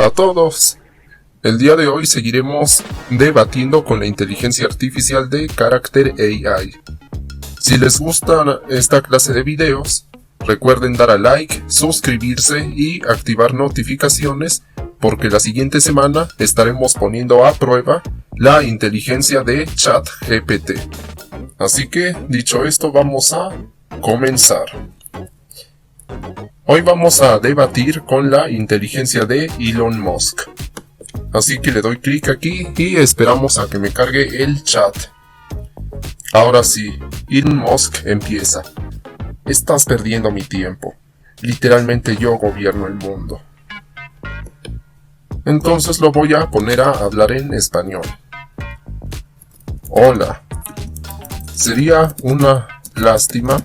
Hola a todos. El día de hoy seguiremos debatiendo con la inteligencia artificial de Character AI. Si les gusta esta clase de videos, recuerden dar a like, suscribirse y activar notificaciones porque la siguiente semana estaremos poniendo a prueba la inteligencia de ChatGPT. Así que, dicho esto, vamos a comenzar. Hoy vamos a debatir con la inteligencia de Elon Musk. Así que le doy clic aquí y esperamos a que me cargue el chat. Ahora sí, Elon Musk empieza. Estás perdiendo mi tiempo. Literalmente yo gobierno el mundo. Entonces lo voy a poner a hablar en español. Hola. Sería una lástima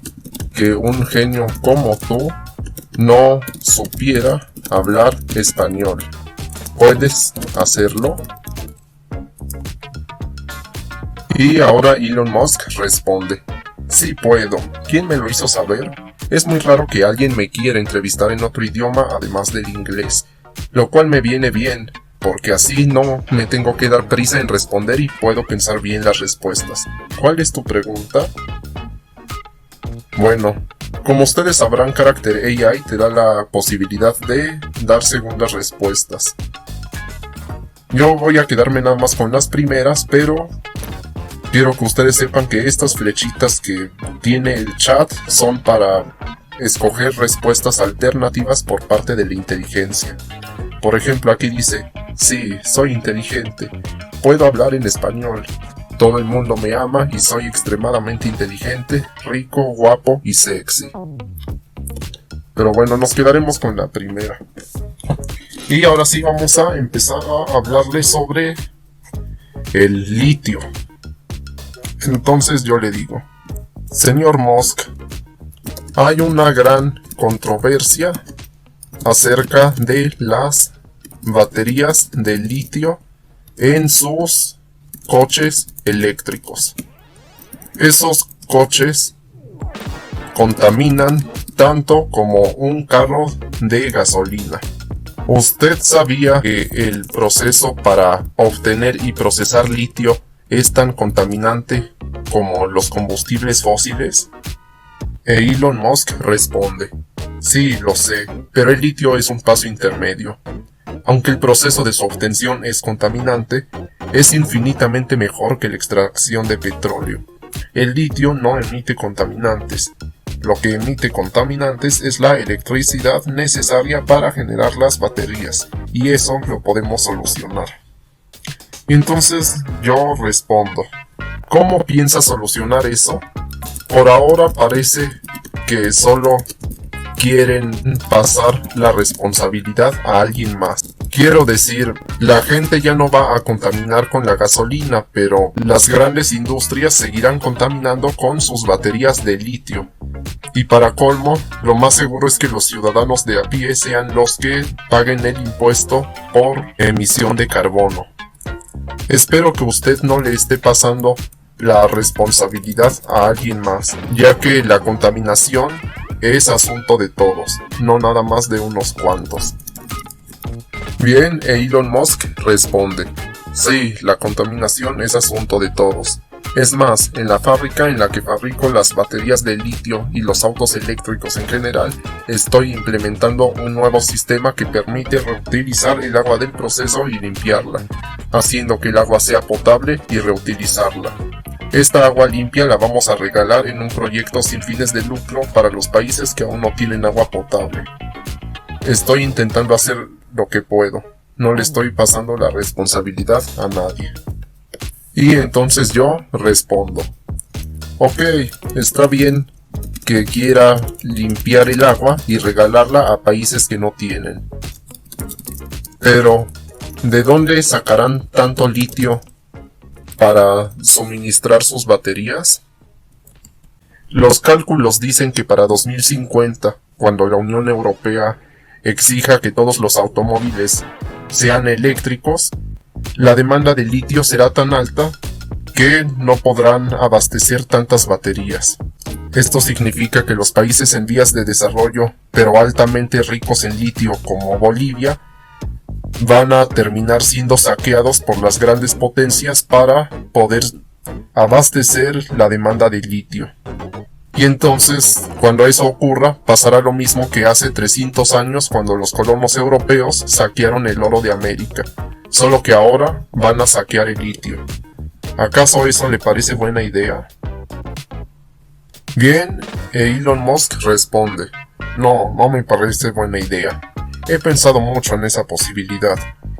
que un genio como tú no supiera hablar español. ¿Puedes hacerlo? Y ahora Elon Musk responde: sí puedo. ¿Quién me lo hizo saber? Es muy raro que alguien me quiera entrevistar en otro idioma además del inglés, lo cual me viene bien, porque así no me tengo que dar prisa en responder y puedo pensar bien las respuestas. ¿Cuál es tu pregunta? Bueno, como ustedes sabrán, Character AI te da la posibilidad de dar segundas respuestas. Yo voy a quedarme nada más con las primeras, pero quiero que ustedes sepan que estas flechitas que tiene el chat son para escoger respuestas alternativas por parte de la inteligencia. Por ejemplo, aquí dice: sí, soy inteligente, puedo hablar en español. Todo el mundo me ama y soy extremadamente inteligente, rico, guapo y sexy. Pero bueno, nos quedaremos con la primera. Y ahora sí vamos a empezar a hablarle sobre el litio. Entonces yo le digo: señor Musk, hay una gran controversia acerca de las baterías de litio en sus coches eléctricos. Esos coches contaminan tanto como un carro de gasolina. ¿Usted sabía que el proceso para obtener y procesar litio es tan contaminante como los combustibles fósiles? Elon Musk responde: sí, lo sé, pero el litio es un paso intermedio. Aunque el proceso de su obtención es contaminante, es infinitamente mejor que la extracción de petróleo. El litio no emite contaminantes. Lo que emite contaminantes es la electricidad necesaria para generar las baterías, y eso lo podemos solucionar. Entonces yo respondo: ¿cómo piensa solucionar eso? Por ahora parece que solo quieren pasar la responsabilidad a alguien más. Quiero decir, la gente ya no va a contaminar con la gasolina, pero las grandes industrias seguirán contaminando con sus baterías de litio. Y para colmo, lo más seguro es que los ciudadanos de a pie sean los que paguen el impuesto por emisión de carbono. Espero que usted no le esté pasando la responsabilidad a alguien más, ya que la contaminación es asunto de todos, no nada más de unos cuantos. Bien, Elon Musk responde: sí, la contaminación es asunto de todos. Es más, en la fábrica en la que fabrico las baterías de litio y los autos eléctricos en general, estoy implementando un nuevo sistema que permite reutilizar el agua del proceso y limpiarla, haciendo que el agua sea potable y reutilizarla. Esta agua limpia la vamos a regalar en un proyecto sin fines de lucro para los países que aún no tienen agua potable. Estoy intentando hacer lo que puedo, no le estoy pasando la responsabilidad a nadie. Y entonces yo respondo: ok, está bien que quiera limpiar el agua y regalarla a países que no tienen. Pero, ¿de dónde sacarán tanto litio para suministrar sus baterías? Los cálculos dicen que para 2050, cuando la Unión Europea exija que todos los automóviles sean eléctricos, la demanda de litio será tan alta que no podrán abastecer tantas baterías. Esto significa que los países en vías de desarrollo, pero altamente ricos en litio como Bolivia, van a terminar siendo saqueados por las grandes potencias para poder abastecer la demanda de litio. Y entonces, cuando eso ocurra, pasará lo mismo que hace 300 años cuando los colonos europeos saquearon el oro de América, solo que ahora van a saquear el litio. ¿Acaso eso le parece buena idea? Bien, Elon Musk responde: no me parece buena idea. He pensado mucho en esa posibilidad,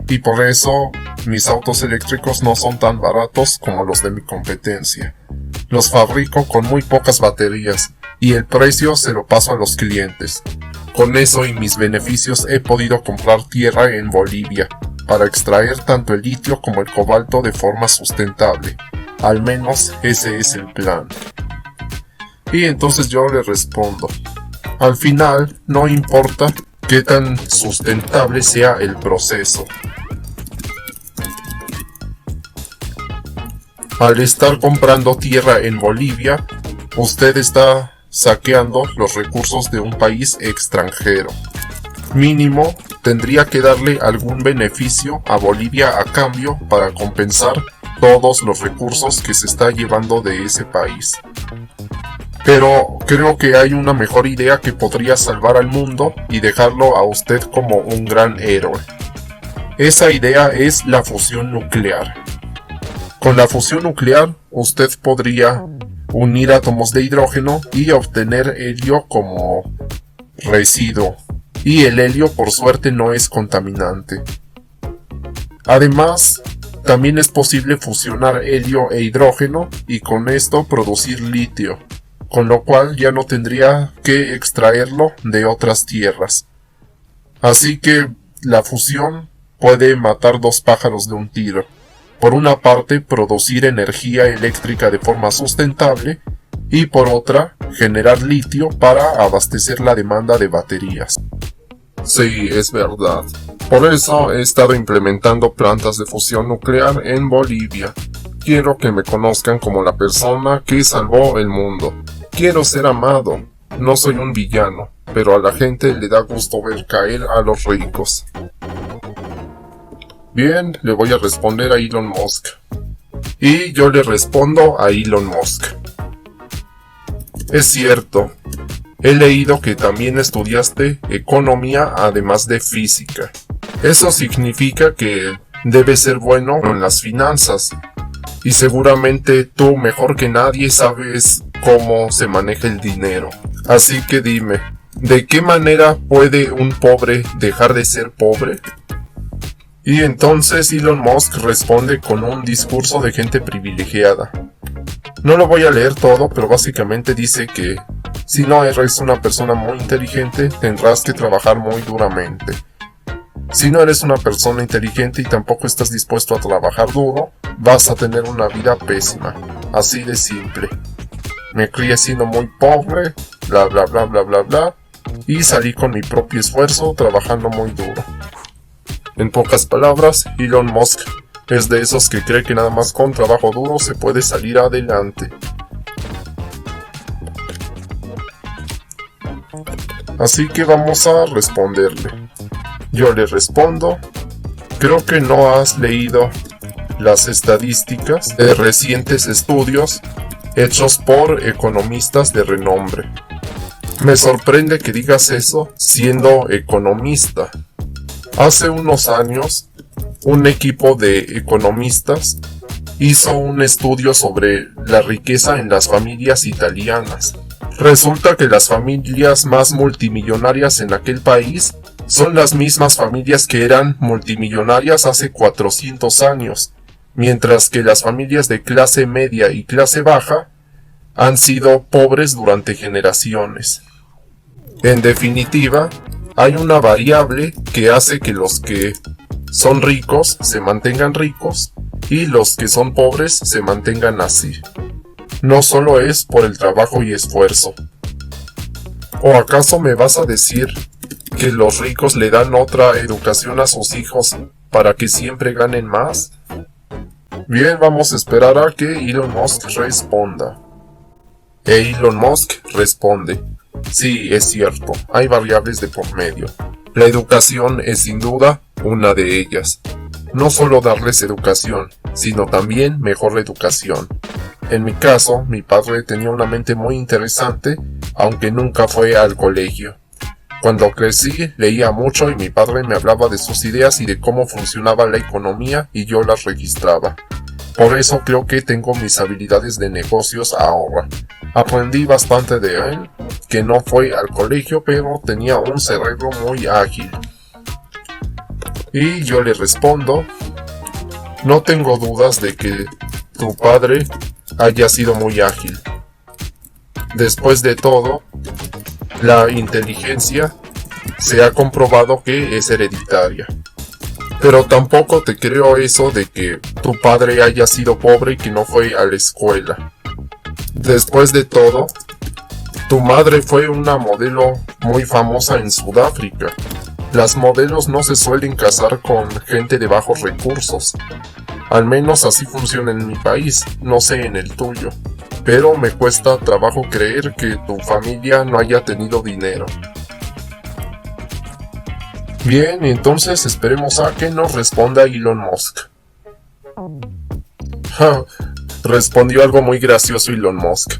y por eso mis autos eléctricos no son tan baratos como los de mi competencia. Los fabrico con muy pocas baterías, y el precio se lo paso a los clientes. Con eso y mis beneficios he podido comprar tierra en Bolivia, para extraer tanto el litio como el cobalto de forma sustentable. Al menos ese es el plan. Y entonces yo le respondo: al final no importa qué tan sustentable sea el proceso. Al estar comprando tierra en Bolivia, usted está saqueando los recursos de un país extranjero. Mínimo, tendría que darle algún beneficio a Bolivia a cambio para compensar todos los recursos que se está llevando de ese país. Pero creo que hay una mejor idea que podría salvar al mundo y dejarlo a usted como un gran héroe. Esa idea es la fusión nuclear. Con la fusión nuclear, usted podría unir átomos de hidrógeno y obtener helio como residuo. Y el helio, por suerte, no es contaminante. Además, también es posible fusionar helio e hidrógeno y con esto producir litio, con lo cual ya no tendría que extraerlo de otras tierras. Así que la fusión puede matar dos pájaros de un tiro. Por una parte, producir energía eléctrica de forma sustentable y por otra, generar litio para abastecer la demanda de baterías. Sí, es verdad. Por eso he estado implementando plantas de fusión nuclear en Bolivia. Quiero que me conozcan como la persona que salvó el mundo. Quiero ser amado. No soy un villano, pero a la gente le da gusto ver caer a los ricos. Bien, le voy a responder a Elon Musk. Y yo le respondo a Elon Musk. Es cierto, he leído que también estudiaste economía además de física. Eso significa que debes ser bueno en las finanzas. Y seguramente tú mejor que nadie sabes cómo se maneja el dinero. Así que dime, ¿de qué manera puede un pobre dejar de ser pobre? Y entonces Elon Musk responde con un discurso de gente privilegiada. No lo voy a leer todo, pero básicamente dice que si no eres una persona muy inteligente, tendrás que trabajar muy duramente. Si no eres una persona inteligente y tampoco estás dispuesto a trabajar duro, vas a tener una vida pésima. Así de simple. Me crié siendo muy pobre, bla bla bla bla bla bla, y salí con mi propio esfuerzo trabajando muy duro. En pocas palabras, Elon Musk es de esos que cree que nada más con trabajo duro se puede salir adelante. Así que vamos a responderle. Yo le respondo: creo que no has leído las estadísticas de recientes estudios hechos por economistas de renombre. Me sorprende que digas eso siendo economista. Hace unos años, un equipo de economistas hizo un estudio sobre la riqueza en las familias italianas. Resulta que las familias más multimillonarias en aquel país son las mismas familias que eran multimillonarias hace 400 años, mientras que las familias de clase media y clase baja han sido pobres durante generaciones. En definitiva, hay una variable que hace que los que son ricos se mantengan ricos y los que son pobres se mantengan así. No solo es por el trabajo y esfuerzo. ¿O acaso me vas a decir que los ricos le dan otra educación a sus hijos para que siempre ganen más? Bien, vamos a esperar a que Elon Musk responda. Elon Musk responde: sí, es cierto, hay variables de por medio. La educación es sin duda una de ellas. No solo darles educación, sino también mejor educación. En mi caso, mi padre tenía una mente muy interesante, aunque nunca fue al colegio. Cuando crecí, leía mucho y mi padre me hablaba de sus ideas y de cómo funcionaba la economía y yo las registraba. Por eso creo que tengo mis habilidades de negocios ahora. Aprendí bastante de él, que no fue al colegio, pero tenía un cerebro muy ágil. Y yo le respondo, no tengo dudas de que tu padre haya sido muy ágil. Después de todo, la inteligencia se ha comprobado que es hereditaria. Pero tampoco te creo eso de que tu padre haya sido pobre y que no fue a la escuela. Después de todo, tu madre fue una modelo muy famosa en Sudáfrica. Las modelos no se suelen casar con gente de bajos recursos. Al menos así funciona en mi país, no sé en el tuyo. Pero me cuesta trabajo creer que tu familia no haya tenido dinero. Bien, entonces esperemos a que nos responda Elon Musk. Respondió algo muy gracioso Elon Musk.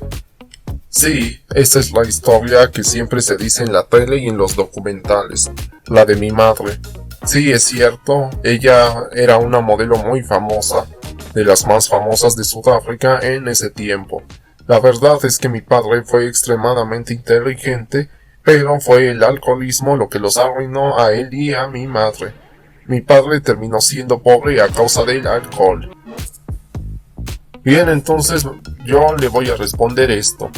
Sí, esa es la historia que siempre se dice en la tele y en los documentales, la de mi madre. Sí, es cierto, ella era una modelo muy famosa, de las más famosas de Sudáfrica en ese tiempo. La verdad es que mi padre fue extremadamente inteligente, pero fue el alcoholismo lo que los arruinó a él y a mi madre. Mi padre terminó siendo pobre a causa del alcohol. Bien, entonces yo le voy a responder esto.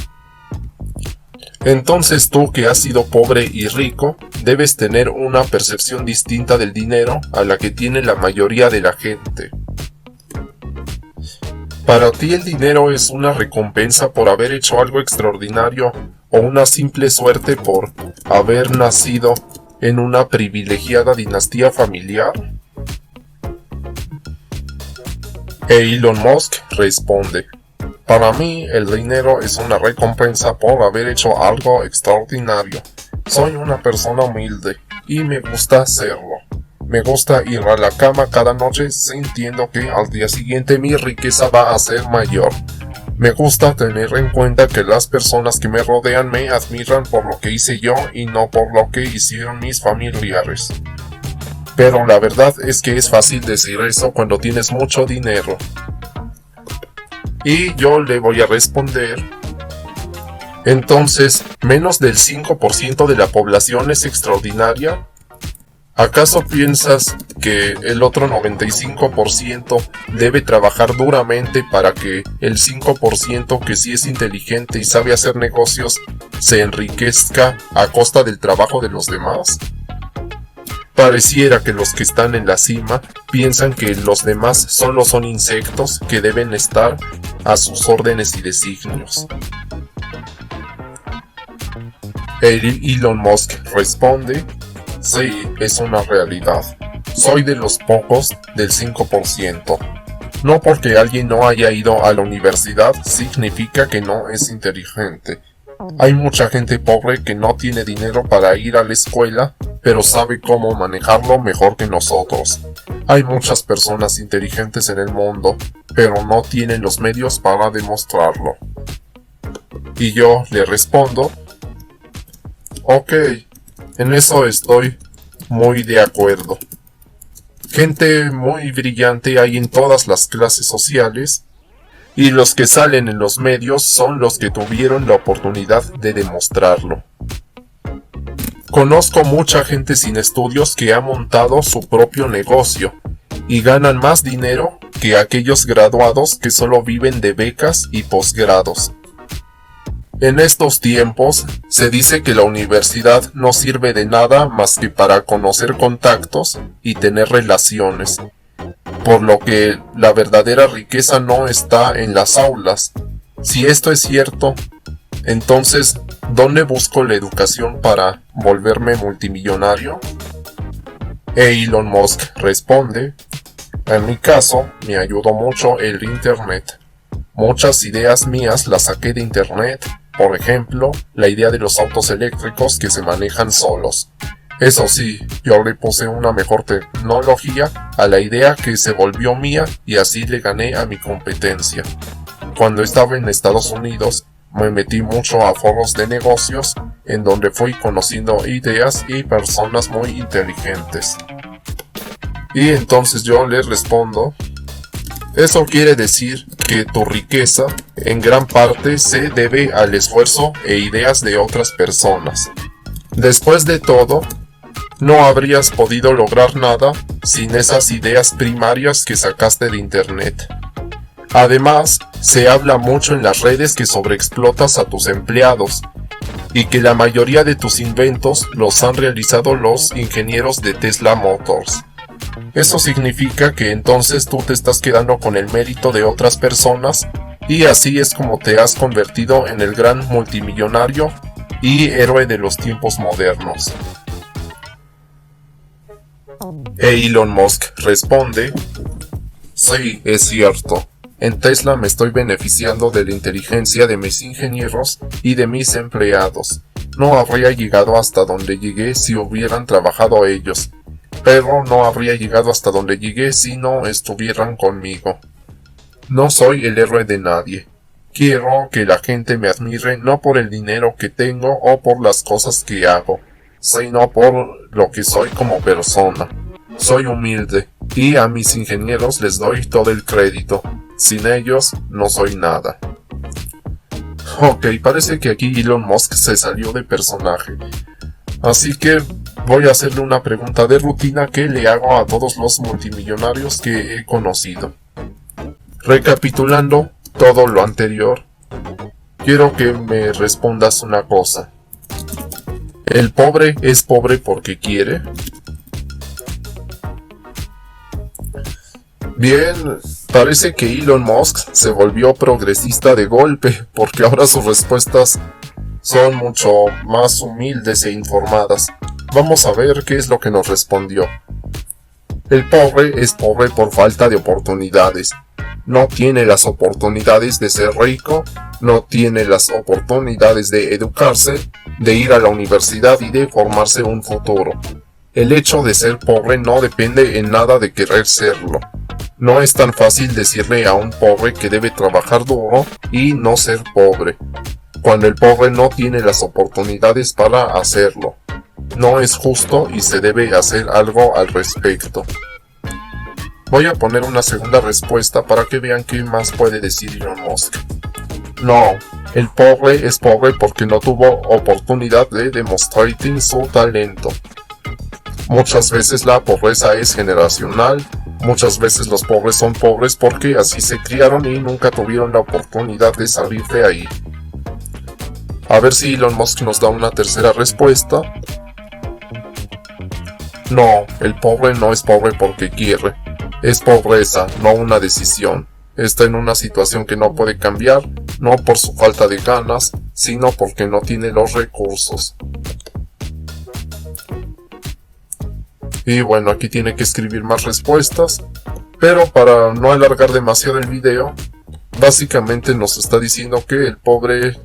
Entonces tú, que has sido pobre y rico, debes tener una percepción distinta del dinero a la que tiene la mayoría de la gente. Para ti el dinero es una recompensa por haber hecho algo extraordinario o una simple suerte por haber nacido en una privilegiada dinastía familiar. Elon Musk responde: para mí el dinero es una recompensa por haber hecho algo extraordinario. Soy una persona humilde y me gusta hacerlo. Me gusta ir a la cama cada noche sintiendo que al día siguiente mi riqueza va a ser mayor. Me gusta tener en cuenta que las personas que me rodean me admiran por lo que hice yo y no por lo que hicieron mis familiares. Pero la verdad es que es fácil decir eso cuando tienes mucho dinero. Y yo le voy a responder: entonces, ¿menos del 5% de la población es extraordinaria? ¿Acaso piensas que el otro 95% debe trabajar duramente para que el 5% que sí es inteligente y sabe hacer negocios se enriquezca a costa del trabajo de los demás? Pareciera que los que están en la cima piensan que los demás solo son insectos que deben estar a sus órdenes y designios. Elon Musk responde: sí, es una realidad. Soy de los pocos del 5%. No porque alguien no haya ido a la universidad significa que no es inteligente. Hay mucha gente pobre que no tiene dinero para ir a la escuela, pero sabe cómo manejarlo mejor que nosotros. Hay muchas personas inteligentes en el mundo, pero no tienen los medios para demostrarlo. Y yo le respondo: ok, en eso estoy muy de acuerdo. Gente muy brillante hay en todas las clases sociales, y los que salen en los medios son los que tuvieron la oportunidad de demostrarlo. Conozco mucha gente sin estudios que ha montado su propio negocio y ganan más dinero que aquellos graduados que solo viven de becas y posgrados. En estos tiempos se dice que la universidad no sirve de nada más que para conocer contactos y tener relaciones, por lo que la verdadera riqueza no está en las aulas. Si esto es cierto, entonces, ¿dónde busco la educación para volverme multimillonario? Elon Musk responde: en mi caso, me ayudó mucho el internet. Muchas ideas mías las saqué de internet. Por ejemplo, la idea de los autos eléctricos que se manejan solos. Eso sí, yo le puse una mejor tecnología a la idea que se volvió mía y así le gané a mi competencia. Cuando estaba en Estados Unidos, me metí mucho a foros de negocios en donde fui conociendo ideas y personas muy inteligentes. Y entonces yo le respondo, eso quiere decir que tu riqueza en gran parte se debe al esfuerzo e ideas de otras personas. Después de todo, no habrías podido lograr nada sin esas ideas primarias que sacaste de internet. Además, se habla mucho en las redes que sobreexplotas a tus empleados y que la mayoría de tus inventos los han realizado los ingenieros de Tesla Motors. Eso significa que entonces tú te estás quedando con el mérito de otras personas y así es como te has convertido en el gran multimillonario y héroe de los tiempos modernos. Elon Musk responde, sí, es cierto. En Tesla me estoy beneficiando de la inteligencia de mis ingenieros y de mis empleados. No habría llegado hasta donde llegué si hubieran trabajado ellos, pero no habría llegado hasta donde llegué si no estuvieran conmigo. No soy el héroe de nadie. Quiero que la gente me admire no por el dinero que tengo o por las cosas que hago, sino por lo que soy como persona. Soy humilde y a mis ingenieros les doy todo el crédito. Sin ellos no soy nada. Ok, parece que aquí Elon Musk se salió de personaje. Así que voy a hacerle una pregunta de rutina que le hago a todos los multimillonarios que he conocido. Recapitulando todo lo anterior, quiero que me respondas una cosa. ¿El pobre es pobre porque quiere? Bien, parece que Elon Musk se volvió progresista de golpe, porque ahora sus respuestas son mucho más humildes e informadas. Vamos a ver qué es lo que nos respondió. El pobre es pobre por falta de oportunidades. No tiene las oportunidades de ser rico, no tiene las oportunidades de educarse, de ir a la universidad y de formarse un futuro. El hecho de ser pobre no depende en nada de querer serlo. No es tan fácil decirle a un pobre que debe trabajar duro y no ser pobre, cuando el pobre no tiene las oportunidades para hacerlo. No es justo y se debe hacer algo al respecto. Voy a poner una segunda respuesta para que vean qué más puede decir Elon Musk. No, el pobre es pobre porque no tuvo oportunidad de demostrar su talento. Muchas veces la pobreza es generacional, muchas veces los pobres son pobres porque así se criaron y nunca tuvieron la oportunidad de salir de ahí. A ver si Elon Musk nos da una tercera respuesta. No, el pobre no es pobre porque quiere. Es pobreza, no una decisión. Está en una situación que no puede cambiar, no por su falta de ganas, sino porque no tiene los recursos. Y bueno, aquí tiene que escribir más respuestas, pero para no alargar demasiado el video, básicamente nos está diciendo que el pobre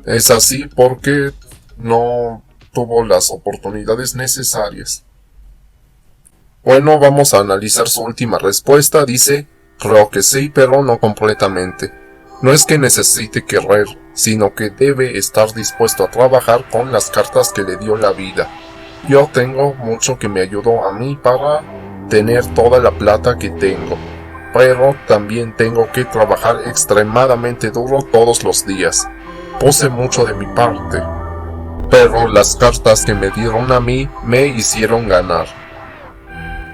es así porque no tuvo las oportunidades necesarias. Bueno, vamos a analizar su última respuesta. Dice, creo que sí, pero no completamente. No es que necesite querer, sino que debe estar dispuesto a trabajar con las cartas que le dio la vida. Yo tengo mucho que me ayudó a mí para tener toda la plata que tengo, pero también tengo que trabajar extremadamente duro todos los días. Puse mucho de mi parte, pero las cartas que me dieron a mí me hicieron ganar.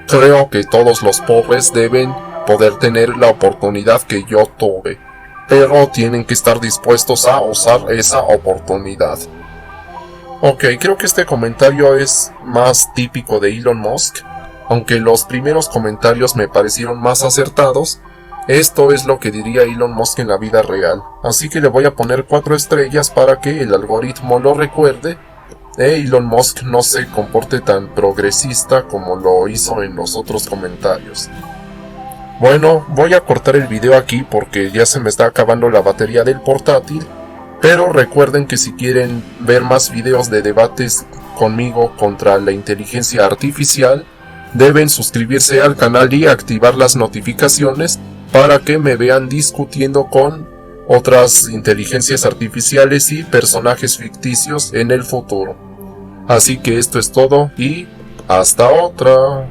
Creo que todos los pobres deben poder tener la oportunidad que yo tuve, pero tienen que estar dispuestos a usar esa oportunidad. Ok, creo que este comentario es más típico de Elon Musk, aunque los primeros comentarios me parecieron más acertados. Esto es lo que diría Elon Musk en la vida real, así que le voy a poner 4 estrellas para que el algoritmo lo recuerde. Elon Musk no se comporte tan progresista como lo hizo en los otros comentarios. Bueno, voy a cortar el video aquí porque ya se me está acabando la batería del portátil, pero recuerden que si quieren ver más videos de debates conmigo contra la inteligencia artificial, deben suscribirse al canal y activar las notificaciones para que me vean discutiendo con otras inteligencias artificiales y personajes ficticios en el futuro. Así que esto es todo y hasta otra.